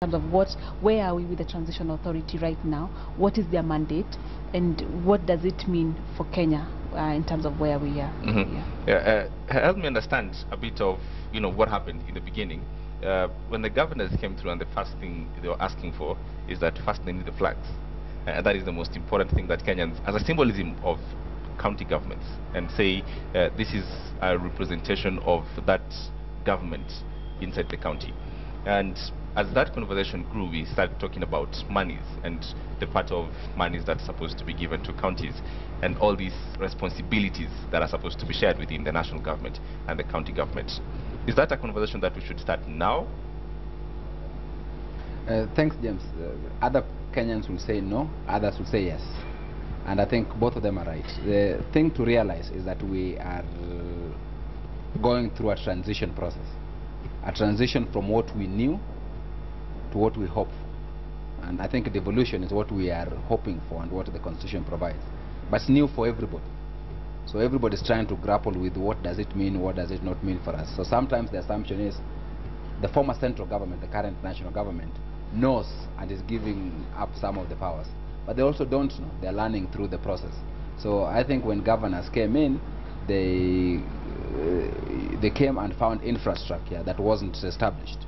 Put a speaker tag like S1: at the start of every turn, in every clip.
S1: terms of where are we with the transition authority right now, what is their mandate, and what does it mean for Kenya in terms of where we are.
S2: Help me understand a bit of what happened in the beginning. When the governors came through, and the first thing they were asking for is that first they need the flags. That is the most important thing that Kenyans, as a symbolism of county governments, and say this is a representation of that government inside the county. And as that conversation grew, we started talking about monies and the part of monies that's supposed to be given to counties and all these responsibilities that are supposed to be shared within the national government and the county government. Is that a conversation that we should start now?
S3: Thanks, James. Other Kenyans will say no, others will say yes. And I think both of them are right. The thing to realize is that we are going through a transition process. A transition from what we knew to what we hope for. And I think devolution is what we are hoping for and what the Constitution provides. But it's new for everybody. So everybody's trying to grapple with what does it mean, what does it not mean for us. So sometimes the assumption is the former central government, the current national government, knows and is giving up some of the powers. But they also don't know. They're learning through the process. So I think when governors came in, they came and found infrastructure that wasn't established.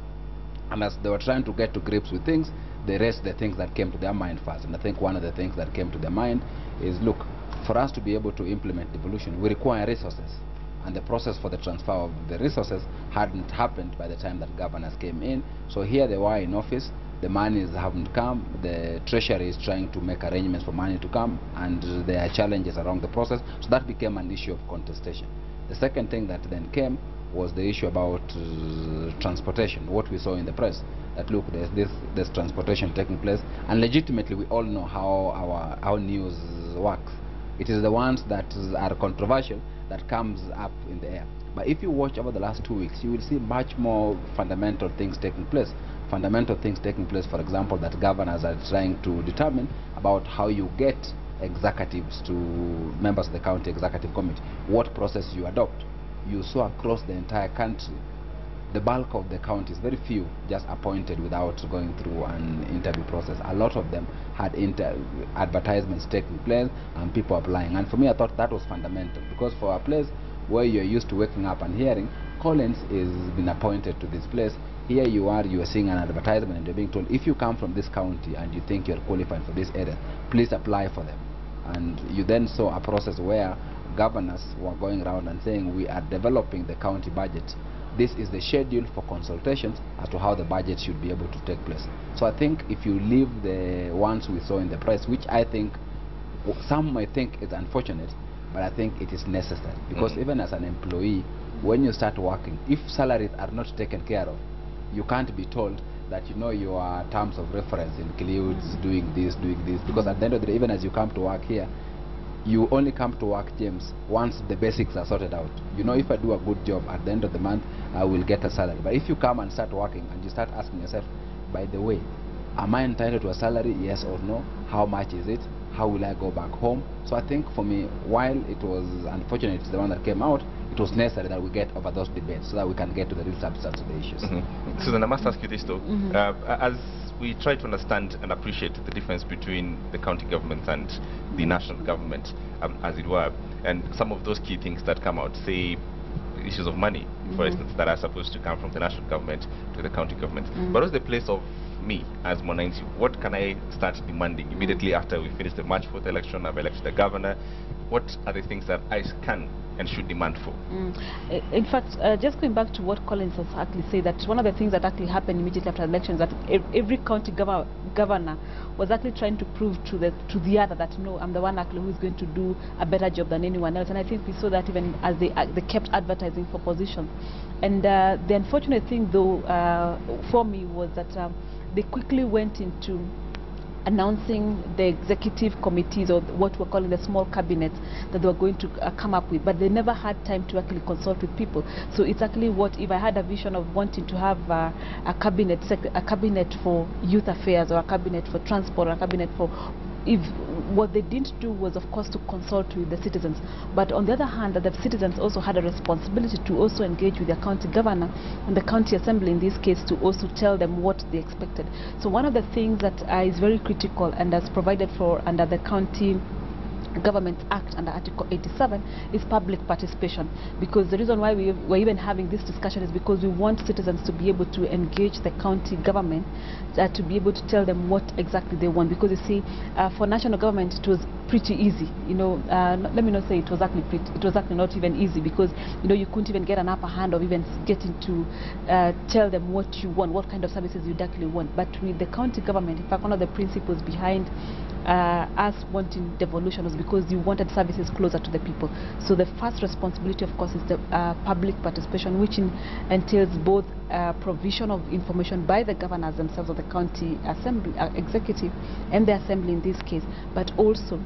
S3: And as they were trying to get to grips with things, they raised the things that came to their mind first. And I think one of the things that came to their mind is, look, for us to be able to implement devolution, we require resources. And the process for the transfer of the resources hadn't happened by the time that governors came in. So here they were in office, the monies haven't come, the treasury is trying to make arrangements for money to come, and there are challenges around the process. So that became an issue of contestation. The second thing that then came was the issue about transportation, what we saw in the press, that look, there's transportation taking place, and legitimately we all know how our news works. It is the ones that are controversial that comes up in the air. But if you watch over the last 2 weeks, you will see much more fundamental things taking place. Fundamental things taking place, for example, that governors are trying to determine about how you get executives to members of the county executive committee, what process you adopt. You saw across the entire country, the bulk of the counties, very few just appointed without going through an interview process. A lot of them had advertisements taking place and people applying. And for me, I thought that was fundamental, because for a place where you're used to waking up and hearing, Collins is been appointed to this place, here you are seeing an advertisement and you're being told, if you come from this county and you think you're qualified for this area, please apply for them. And you then saw a process where governors were going around and saying, we are developing the county budget. This is the schedule for consultations as to how the budget should be able to take place. So I think if you leave the ones we saw in the press, which I think some might think is unfortunate, but I think it is necessary. Because even as an employee, when you start working, if salaries are not taken care of, you can't be told that your terms of reference includes doing this, because at the end of the day, even as you come to work here, you only come to work, James, once the basics are sorted out. If I do a good job at the end of the month, I will get a salary. But if you come and start working and you start asking yourself, by the way, am I entitled to a salary, yes or no? How much is it? How will I go back home? So I think for me, while it was unfortunate, it's the one that came out, it was necessary that we get over those debates so that we can get to the real substance of the issues.
S2: Susan, I must ask you this though. As we try to understand and appreciate the difference between the county governments and the national government, as it were, and some of those key things that come out, say issues of money, for instance, that are supposed to come from the national government to the county government. But what's the place of me as Mwananchi? What can I start demanding immediately after we finish the March 4th election? I've elected the governor. What are the things that I can and should demand for?
S1: In fact, just going back to what Collins has actually said, that one of the things that actually happened immediately after the election is that every county governor was actually trying to prove to the other that, no, I'm the one actually who's going to do a better job than anyone else. And I think we saw that even as they kept advertising for positions. And the unfortunate thing, though, for me was that they quickly went into announcing the executive committees, or what we're calling the small cabinets, that they were going to come up with, but they never had time to actually consult with people. So it's actually what, if I had a vision of wanting to have a cabinet for youth affairs, or a cabinet for transport, or a cabinet for if what they didn't do was, of course, to consult with the citizens, but on the other hand, that the citizens also had a responsibility to also engage with their county governor and the county assembly in this case to also tell them what they expected. So one of the things that is very critical and that's provided for under the County Governments Act under Article 87 is public participation, because the reason why we're even having this discussion is because we want citizens to be able to engage the county government, to be able to tell them what exactly they want. Because you see, for national government it was pretty easy, you know. Let me not say it was actually not even easy, because you know you couldn't even get an upper hand of even getting to tell them what you want, what kind of services you actually want. But with the county government, in fact, one of the principles behind us wanting devolution was because you wanted services closer to the people. So the first responsibility, of course, is the public participation, which entails both provision of information by the governors themselves of the county assembly, executive, and the assembly in this case, but also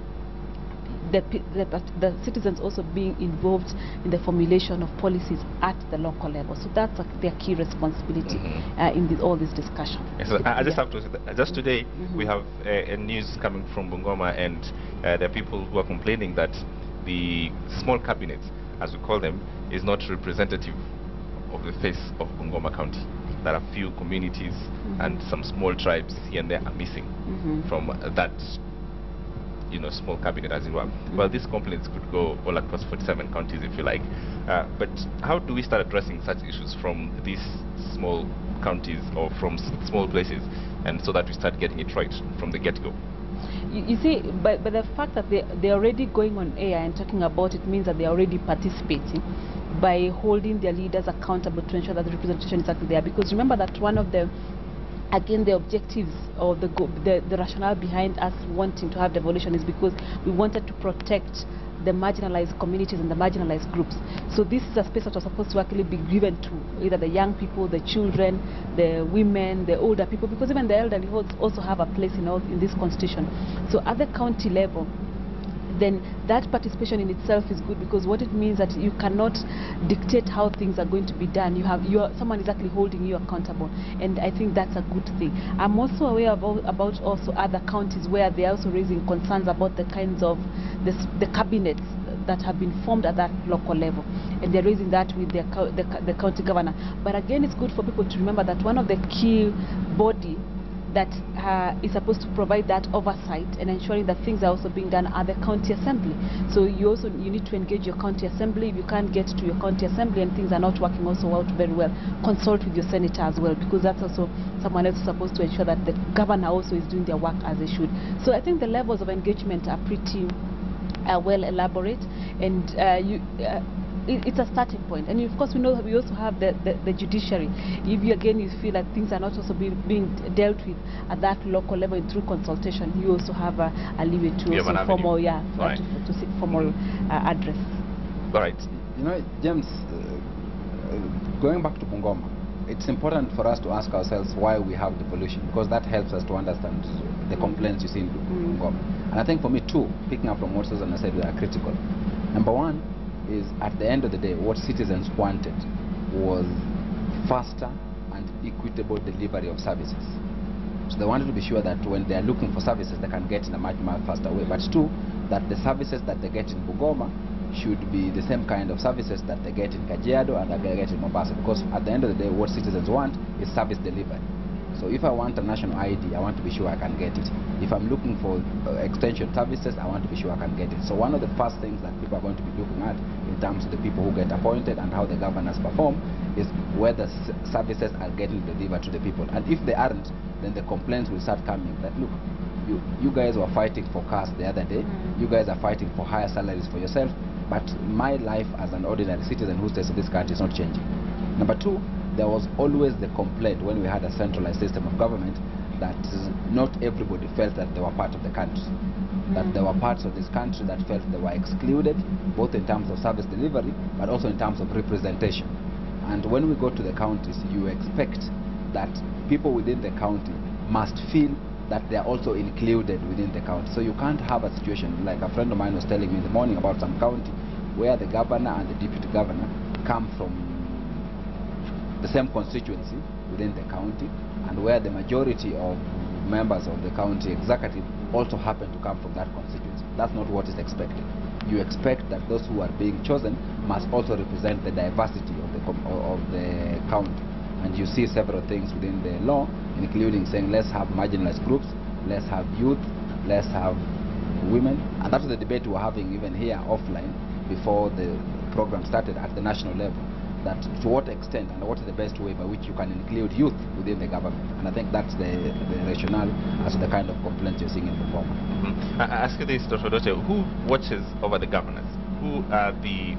S1: the citizens also being involved in the formulation of policies at the local level. So that's their key responsibility in all this discussion.
S2: Yes, so I just have to say that just today we have a news coming from Bungoma, and there are people who are complaining that the small cabinet, as we call them, is not representative of the face of Bungoma County. There are few communities and some small tribes here and there are missing from that, you know, small cabinet, as it were. Well, these complaints could go all across 47 counties, if you like. But how do we start addressing such issues from these small counties or from small places, and so that we start getting it right from the get-go?
S1: You see, but the fact that they're already going on air and talking about it means that they're already participating by holding their leaders accountable to ensure that the representation is actually there. Because remember that one of the objectives or the rationale behind us wanting to have devolution is because we wanted to protect the marginalized communities and the marginalized groups. So this is a space that was supposed to actually be given to either the young people, the children, the women, the older people, because even the elderly also have a place in this constitution. So at the county level, then that participation in itself is good, because what it means that you cannot dictate how things are going to be done. Someone is actually holding you accountable, and I think that's a good thing. I'm also aware about also other counties where they are also raising concerns about the kinds of the cabinets that have been formed at that local level, and they're raising that with the county governor. But again, it's good for people to remember that one of the key body that is supposed to provide that oversight and ensuring that things are also being done at the county assembly. So you need to engage your county assembly. If you can't get to your county assembly and things are not working also out very well, consult with your senator as well, because that's also someone else supposed to ensure that the governor also is doing their work as they should. So I think the levels of engagement are pretty well elaborate, and it's a starting point. And of course, we know that we also have the judiciary. If you feel that things are not also being dealt with at that local level through consultation, you also have a leeway to also formal, to seek formal address.
S2: All right.
S3: You know, James, going back to Bungoma, it's important for us to ask ourselves why we have devolution, because that helps us to understand the complaints you see in Bungoma. And I think for me too, picking up from what Susan said, they are critical. Number one is, at the end of the day, what citizens wanted was faster and equitable delivery of services. So they wanted to be sure that when they are looking for services, they can get in a much faster way. But two, that the services that they get in Bungoma should be the same kind of services that they get in Kajiado and that they get in Mombasa. Because at the end of the day, what citizens want is service delivery. So if I want a national ID, I want to be sure I can get it. If I'm looking for extension services, I want to be sure I can get it. So one of the first things that people are going to be looking at in terms of the people who get appointed and how the governors perform is whether services are getting delivered to the people. And if they aren't, then the complaints will start coming that, look, you guys were fighting for cars the other day, you guys are fighting for higher salaries for yourself, but my life as an ordinary citizen who stays in this country is not changing. Number two, there was always the complaint when we had a centralized system of government that not everybody felt that they were part of the country. That there were parts of this country that felt they were excluded, both in terms of service delivery, but also in terms of representation. And when we go to the counties, you expect that people within the county must feel that they are also included within the county. So you can't have a situation like a friend of mine was telling me in the morning about some county where the governor and the deputy governor come from the same constituency within the county, and where the majority of members of the county executive also happen to come from that constituency. That's not what is expected. You expect that those who are being chosen must also represent the diversity of the county. And you see several things within the law, including saying let's have marginalized groups, let's have youth, let's have women. And that's the debate we're having even here offline before the program started at the national level, that to what extent and what is the best way by which you can include youth within the government. And I think that's the rationale as to the kind of complaints you're seeing in the form.
S2: I ask you this, Dr. Doche, who watches over the governors? Who are the...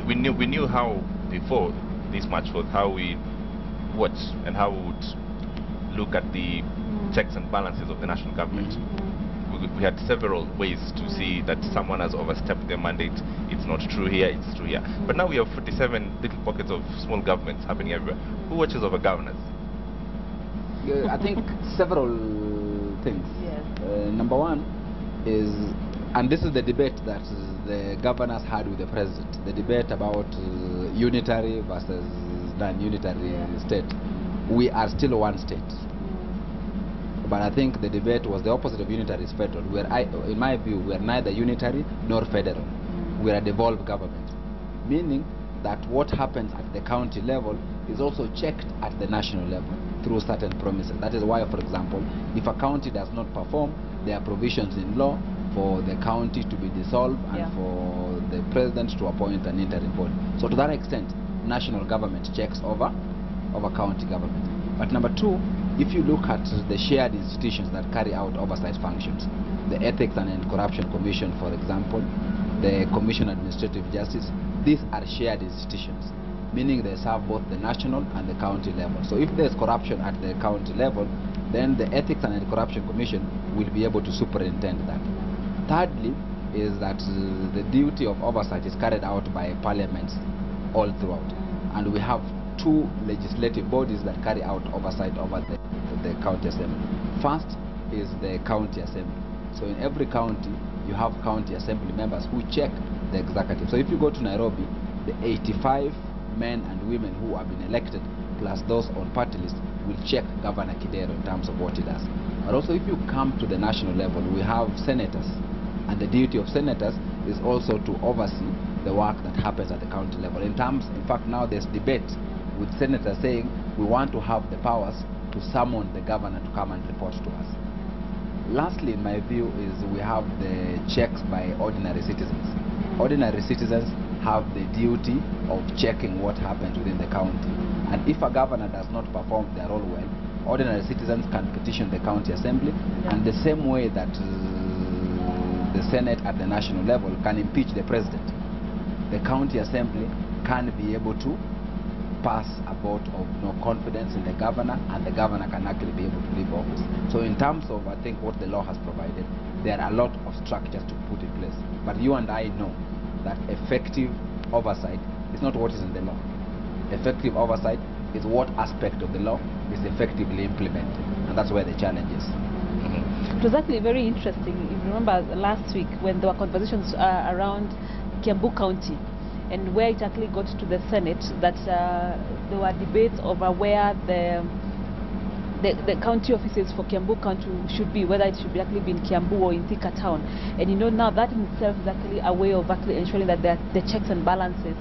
S2: we knew how before this match was, how we watch and how we would look at the checks and balances of the national government. We had several ways to see that someone has overstepped their mandate. It's not true here, it's true here. But now we have 47 little pockets of small governments happening everywhere. Who watches over governors?
S3: I think several things.
S1: Yes.
S3: Number one is, and this is the debate that the governors had with the president, the debate about unitary versus non-unitary state. We are still one state. But I think the debate was the opposite of unitary is federal. In my view, we are neither unitary nor federal. We are a devolved government, meaning that what happens at the county level is also checked at the national level through certain promises. That is why, for example, if a county does not perform, there are provisions in law for the county to be dissolved and for the president to appoint an interim body. So to that extent, national government checks over county government. But number two, if you look at the shared institutions that carry out oversight functions, the Ethics and Anti-Corruption Commission, for example, the Commission on Administrative Justice, these are shared institutions, meaning they serve both the national and the county level. So if there's corruption at the county level, then the Ethics and Anti-Corruption Commission will be able to superintend that. Thirdly, is that the duty of oversight is carried out by parliaments all throughout. And we have two legislative bodies that carry out oversight over the county assembly. First is the county assembly. So in every county, you have county assembly members who check the executive. So if you go to Nairobi, the 85 men and women who have been elected, plus those on party list, will check Governor Kidero in terms of what he does. But also if you come to the national level, we have senators. And the duty of senators is also to oversee the work that happens at the county level. In fact, now there's debate with senators saying we want to have the powers to summon the governor to come and report to us. Lastly, in my view, is we have the checks by ordinary citizens. Ordinary citizens have the duty of checking what happens within the county. And if a governor does not perform their role well, ordinary citizens can petition the county assembly, and the same way that the Senate at the national level can impeach the president, the county assembly can be able to pass a vote of no confidence in the governor, and the governor can actually be able to leave office. So in terms of, I think, what the law has provided, there are a lot of structures to put in place. But you and I know that effective oversight is not what is in the law. Effective oversight is what aspect of the law is effectively implemented, and that's where the challenge is.
S1: It was actually very interesting. If you remember last week when there were conversations around Kiambu County, and where it actually got to the Senate, that there were debates over where the county offices for Kiambu County should be, whether it should be actually be in Kiambu or in Thika Town. And you know, now that in itself is actually a way of actually ensuring that there are the checks and balances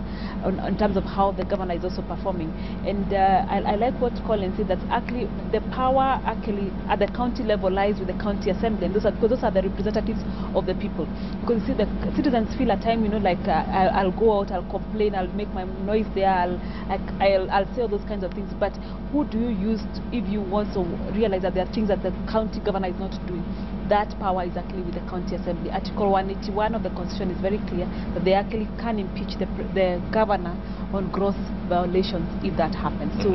S1: in terms of how the governor is also performing. And I like what Colin said, that actually the power actually at the county level lies with the county assembly, and because those are the representatives of the people. Because you see, the citizens feel at time, you know, like I'll go out, I'll complain, I'll make my noise there, I'll say all those kinds of things. But who do you use if you also realize that there are things that the county governor is not doing? That power is actually with the county assembly. Article 181 of the constitution is very clear that they actually can impeach the governor on gross violations if that happens. So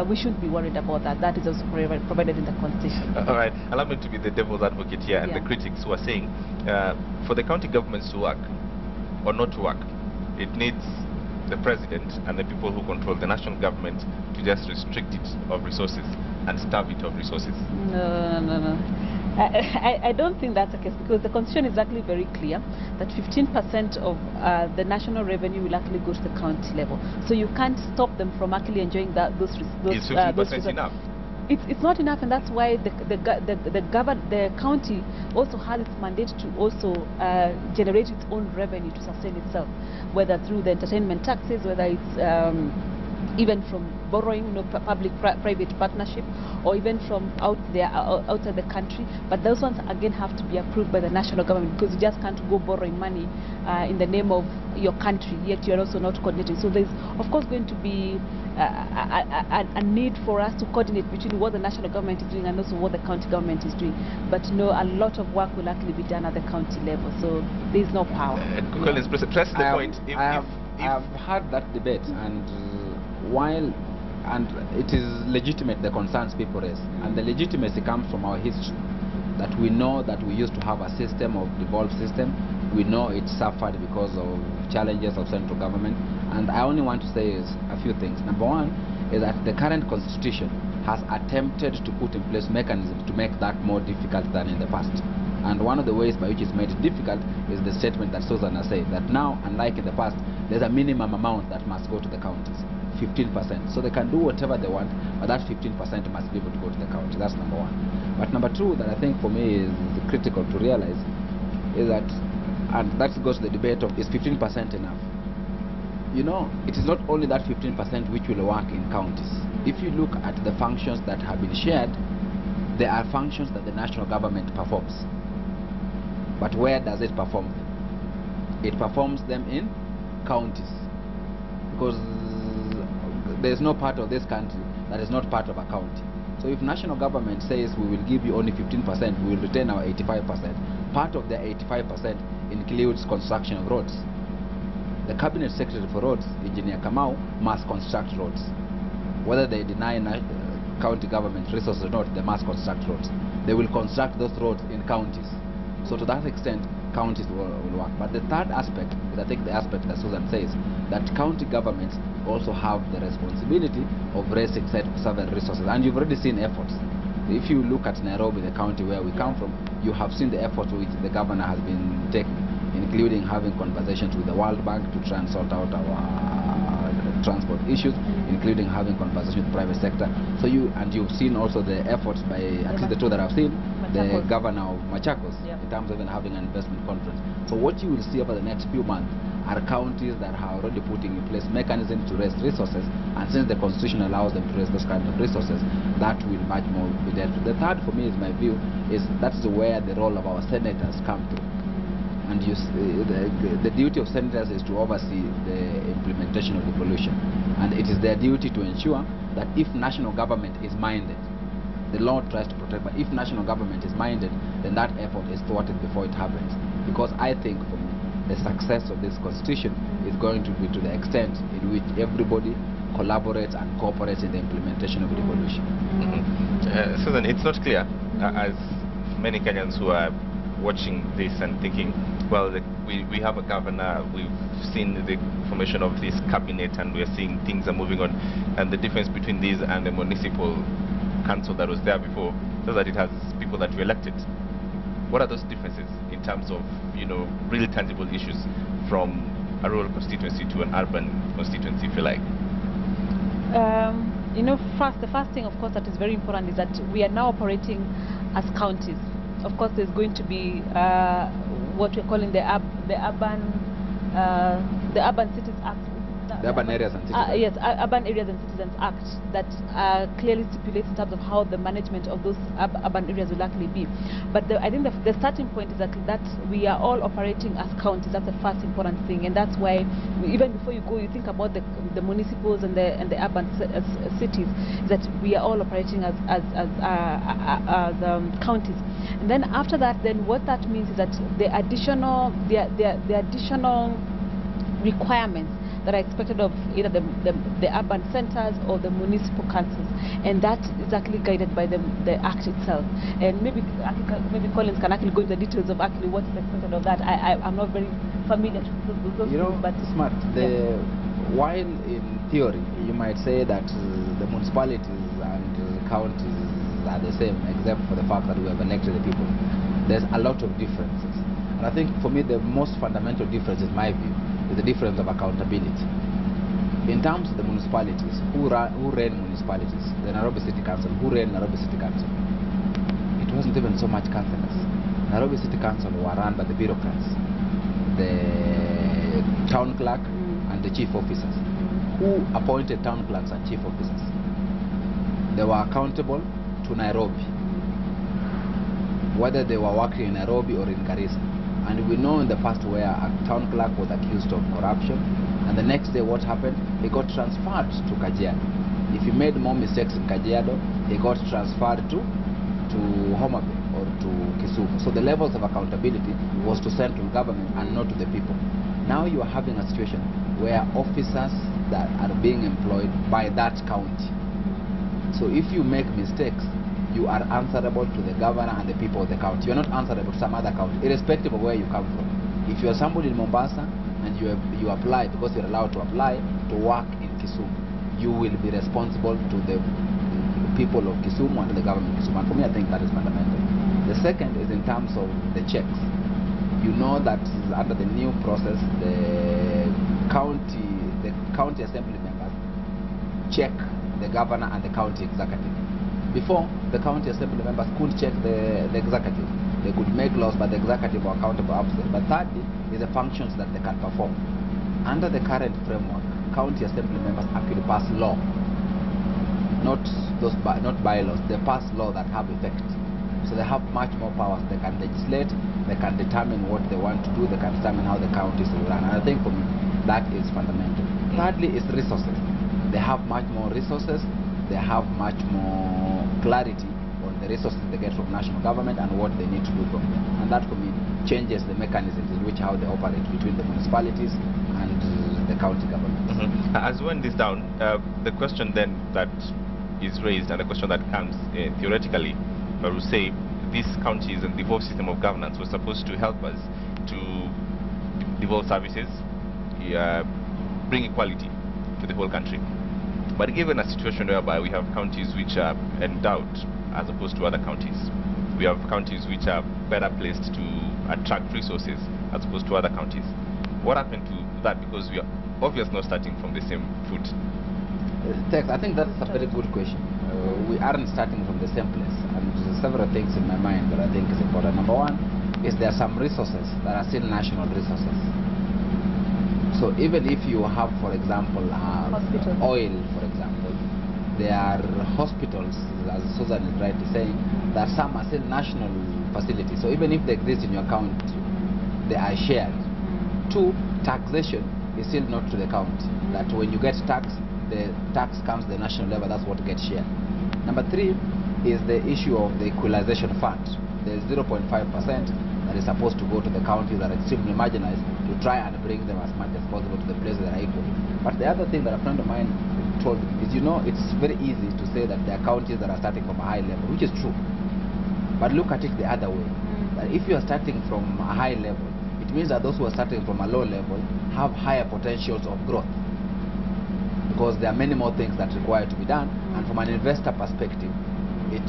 S1: we shouldn't be worried about that. That is also provided in the constitution.
S2: All right, allow me to be the devil's advocate here, and the critics who are saying for the county governments to work or not to work, it needs the president and the people who control the national government to just restrict it of resources and starve it of resources.
S1: No. I don't think that's the case, because the constitution is actually very clear that 15% of the national revenue will actually go to the county level. So you can't stop them from actually enjoying those
S2: Is 15% enough?
S1: it's not enough, and that's why the county also has its mandate to also generate its own revenue to sustain itself, whether through the entertainment taxes, whether it's even from borrowing, public-private partnership, or even from outside the country. But those ones again have to be approved by the national government, because you just can't go borrowing money in the name of your country, yet you're also not coordinating. So there's of course going to be a need for us to coordinate between what the national government is doing and also what the county government is doing. But a lot of work will actually be done at the county level, so there's no power.
S2: Collins, press the point.
S3: I have heard that debate, and it is legitimate, the concerns people raise, and the legitimacy comes from our history, that we know that we used to have a system of devolved system. We know it suffered because of challenges of central government, and I only want to say is a few things. Number one is that the current constitution has attempted to put in place mechanisms to make that more difficult than in the past. And one of the ways by which it's made it difficult is the statement that Susan has said, that now, unlike in the past, there's a minimum amount that must go to the counties, 15%. So they can do whatever they want, but that 15% must be able to go to the county. That's number one. But number two, that I think for me is critical to realize, is that, and that goes to the debate of, is 15% enough? It is not only that 15% which will work in counties. If you look at the functions that have been shared, there are functions that the national government performs. But where does it perform them? It performs them in counties, because there is no part of this country that is not part of a county. So if national government says we will give you only 15%, we will retain our 85%, part of the 85% includes construction of roads. The cabinet secretary for roads, Engineer Kamau, must construct roads. Whether they deny county government resources or not, they must construct roads. They will construct those roads in counties. So to that extent, counties will work. But the third aspect is, I think, the aspect that Susan says, that county governments also have the responsibility of raising certain resources. And you've already seen efforts. If you look at Nairobi, the county where we come from, you have seen the efforts which the governor has been taking, including having conversations with the World Bank to try and sort out our transport issues, including having conversations with the private sector. So you've seen also the efforts by, at least the two that I've seen, the governor of Machakos, in terms of even having an investment conference. So what you will see over the next few months are counties that are already putting in place mechanisms to raise resources, and since the constitution allows them to raise those kinds of resources, that will much more be dealt with. The third, for me, is my view, is that's where the role of our senators come through. And the duty of senators is to oversee the implementation of devolution, and it is their duty to ensure that if national government is minded, the law tries to protect, but if national government is minded, then that effort is thwarted before it happens. Because I think, for me, the success of this constitution is going to be to the extent in which everybody collaborates and cooperates in the implementation of devolution.
S2: Susan, it's not clear, as many Kenyans who are watching this and thinking, well, we have a governor, we've seen the formation of this cabinet, and we're seeing things are moving on, and the difference between these and the municipal council that was there before, so that it has people that we elected. What are those differences in terms of, really tangible issues from a rural constituency to an urban constituency, if you like?
S1: The first thing, of course, that is very important is that we are now operating as counties. Of course, there's going to be what we're calling the Urban Cities Act.
S3: The Urban Areas and Citizens.
S1: Yes, Urban Areas and Citizens Act that clearly stipulates in terms of how the management of those urban areas will actually be. But I think the starting point is that we are all operating as counties. That's the first important thing, and that's why even before you go, you think about the municipals and the urban cities, that we are all operating as counties. And then after that, then what that means is that the additional requirements that are expected of either the urban centers or the municipal councils, and that is actually guided by the act itself. And maybe Collins can actually go into the details of actually what's expected of that. I'm not very familiar with those things, but
S3: smart. While in theory you might say that the municipalities and counties are the same, except for the fact that we have elected the people, there's a lot of differences. And I think for me the most fundamental difference, in my view, is the difference of accountability. In terms of the municipalities, who ran municipalities? The Nairobi City Council. Who ran Nairobi City Council? It wasn't even so much councillors. Nairobi City Council were run by the bureaucrats, the town clerk and the chief officers. Who appointed town clerks and chief officers? They were accountable to Nairobi, whether they were working in Nairobi or in Garissa. And we know in the past where a town clerk was accused of corruption, and the next day what happened? He got transferred to Kajiado. If he made more mistakes in Kajiado, he got transferred to Homa Bay or to Kisumu. So the levels of accountability was to central government and not to the people. Now you are having a situation where officers that are being employed by that county. So if you make mistakes, you are answerable to the governor and the people of the county. You're not answerable to some other county, irrespective of where you come from. If you're somebody in Mombasa and you apply, because you're allowed to apply to work in Kisumu, you will be responsible to the people of Kisumu and to the government of Kisumu. And for me, I think that is fundamental. The second is in terms of the checks. You know that under the new process, the county assembly members check the governor and the county executive. Before, the county assembly members could check the executive. They could make laws, but the executive were accountable officers. But thirdly is the functions that they can perform. Under the current framework, county assembly members actually pass law, not bylaws. They pass law that have effect. So they have much more powers. They can legislate, they can determine what they want to do, they can determine how the counties will run. And I think for me, that is fundamental. Thirdly is resources. They have much more resources, they have much more clarity on the resources they get from national government and what they need to do from them. And that for me changes the mechanisms in which how they operate between the municipalities and the county government.
S2: As we wind this down, the question then that is raised and the question that comes theoretically, I would say these counties and devolved system of governance was supposed to help us to devolve services, bring equality to the whole country. But given a situation whereby we have counties which are endowed as opposed to other counties, we have counties which are better placed to attract resources as opposed to other counties. What happened to that? Because we are obviously not starting from the same foot.
S3: Tex, I think that's a very good question. We aren't starting from the same place, and there's several things in my mind that I think is important. Number one is there are some resources that are still national resources. So even if you have, for example, oil, for example, there are hospitals, as Susan is rightly saying, that some are still national facilities. So even if they exist in your county, they are shared. Two, taxation is still not to the county. That when you get tax, the tax comes to the national level, that's what gets shared. Number three is the issue of the equalization fund. There is 0.5% that is supposed to go to the counties that are extremely marginalized to try and bring them as much as possible to the places that are equal. But the other thing that a friend of mine told me is, you know, it's very easy to say that there are counties that are starting from a high level, which is true. But look at it the other way. That if you are starting from a high level, it means that those who are starting from a low level have higher potentials of growth, because there are many more things that require to be done. And from an investor perspective, it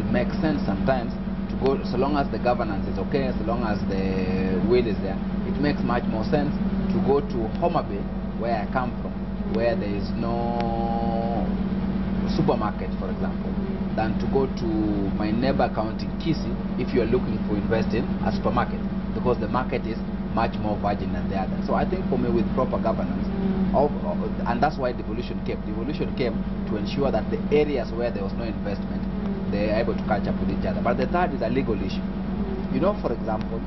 S3: makes sense sometimes to go, so long as the governance is okay, so long as the will is there, it makes much more sense to go to Homa Bay, where I come from, where there is no supermarket, for example, than to go to my neighbor county, Kisii, if you are looking to invest in a supermarket, because the market is much more virgin than the other. So I think for me, with proper governance, and that's why devolution came. Devolution came to ensure that the areas where there was no investment, they are able to catch up with each other. But the third is a legal issue. You know, for example,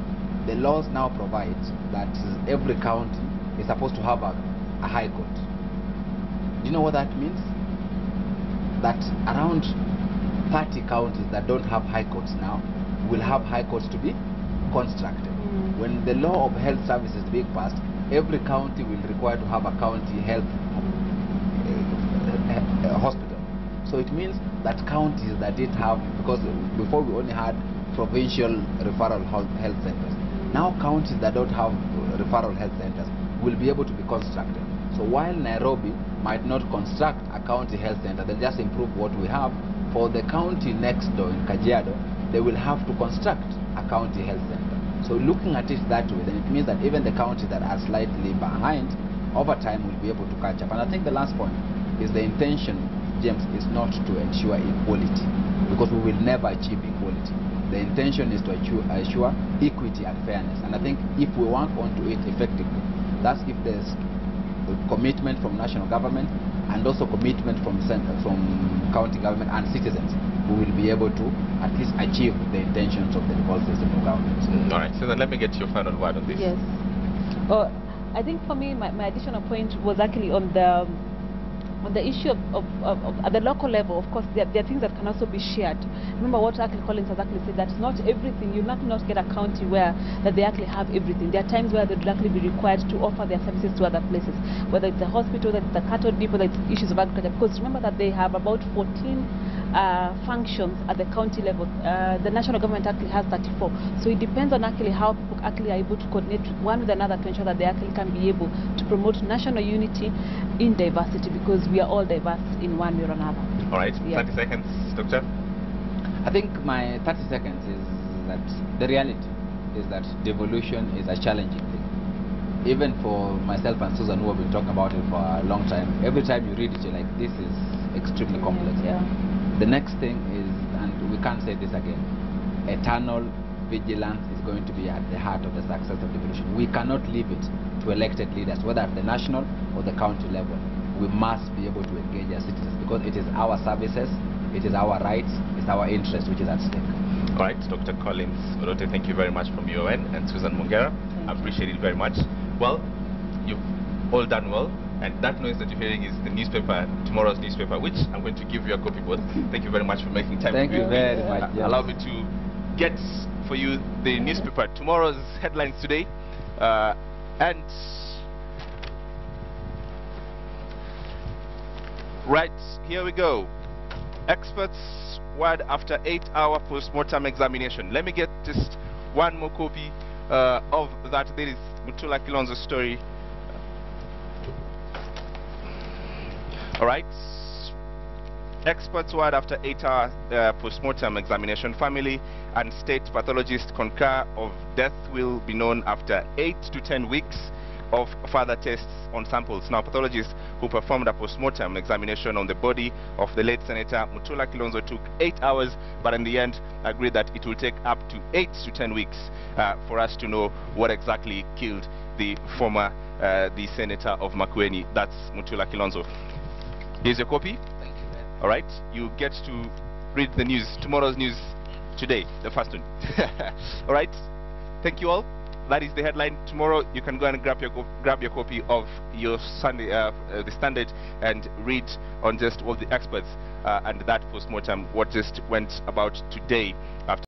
S3: the laws now provide that every county is supposed to have a high court. Do you know what that means? That around 30 counties that don't have high courts now will have high courts to be constructed. When the law of health services is being passed, every county will require to have a county health hospital. So it means that counties that didn't have, because before we only had provincial referral health centers, now counties that don't have referral health centers will be able to be constructed. So while Nairobi might not construct a county health center, they'll just improve what we have. For the county next door in Kajiado, they will have to construct a county health center. So looking at it that way, then it means that even the counties that are slightly behind over time we'll be able to catch up. And I think the last point is the intention, James, is not to ensure equality, because we will never achieve equality. The intention is to assure equity and fairness. And I think if we work onto it effectively, that's if there's commitment from national government and also commitment from county government and citizens, we will be able to at least achieve the intentions of the devolved system of government.
S2: All right, so then let me get your final word on this.
S1: Yes. I think for me, my additional point was actually on the issue of at the local level. Of course, there are things that can also be shared. Remember what actually Collins has actually said, that it's not everything. You'll not get a county where that they actually have everything. There are times where they'll actually be required to offer their services to other places, whether it's a hospital, whether it's a cattle depot, whether it's issues of agriculture. Because remember that they have about 14 functions at the county level. The national government actually has 34. So it depends on actually how people actually are able to coordinate one with another to ensure that they actually can be able to promote national unity in diversity, because we are all diverse in one way or another.
S2: All right,
S1: Yeah.
S2: 30 seconds, Doctor.
S3: I think my 30 seconds is that the reality is that devolution is a challenging thing. Even for myself and Susan, who have been talking about it for a long time, every time you read it, you're like, this is extremely complex.
S1: Yeah.
S3: The next thing is, and we can't say this again, eternal vigilance is going to be at the heart of the success of devolution. We cannot leave it to elected leaders, whether at the national or the county level. We must be able to engage as citizens, because it is our services, it is our rights, it's our interest which is at stake.
S2: All right, Dr. Collins Orote, thank you very much from your end, and Susan Mungera, I appreciate it very much. Well, you've all done well, and that noise that you're hearing is the newspaper, tomorrow's newspaper, which I'm going to give you a copy both. Thank you very much for making time.
S3: Thank you very much. Yes.
S2: Allow me to get for you the newspaper, tomorrow's headlines today, and right, here we go. Experts word after 8-hour post-mortem examination. Let me get just one more copy of that. There is Mutula Kilonzo's story. All right. Experts word after 8-hour post-mortem examination. Family and state pathologists concur of death will be known after 8 to 10 weeks of further tests on samples. Now, pathologists who performed a post-mortem examination on the body of the late Senator Mutula Kilonzo took 8 hours, but in the end agreed that it will take up to 8 to 10 weeks for us to know what exactly killed the former the Senator of Makueni. That's Mutula Kilonzo. Here's your copy.
S3: Thank you very much.
S2: All right, you get to read the news, tomorrow's news today, the first one. All right, thank you all. That is the headline. Tomorrow you can go and grab your copy of your Sunday, the Standard, and read on just all the experts and that post-mortem, what just went about today after